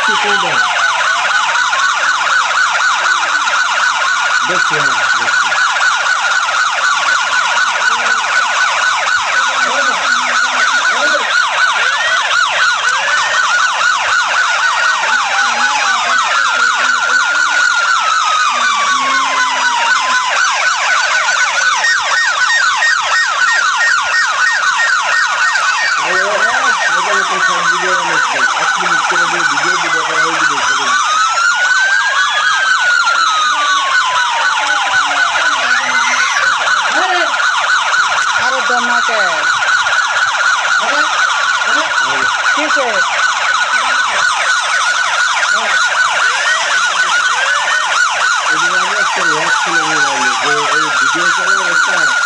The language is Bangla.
দেখছি কই দেয় দেখছি হ্যাঁ দেখছি সব ভিডিও বানাচ্ছি 1 মিনিট করে ভিডিও করা হয়ে ভিডিও আরে দমাকে কিসে এই যে একটা লক ছিল যে এই ভিডিও করার একটা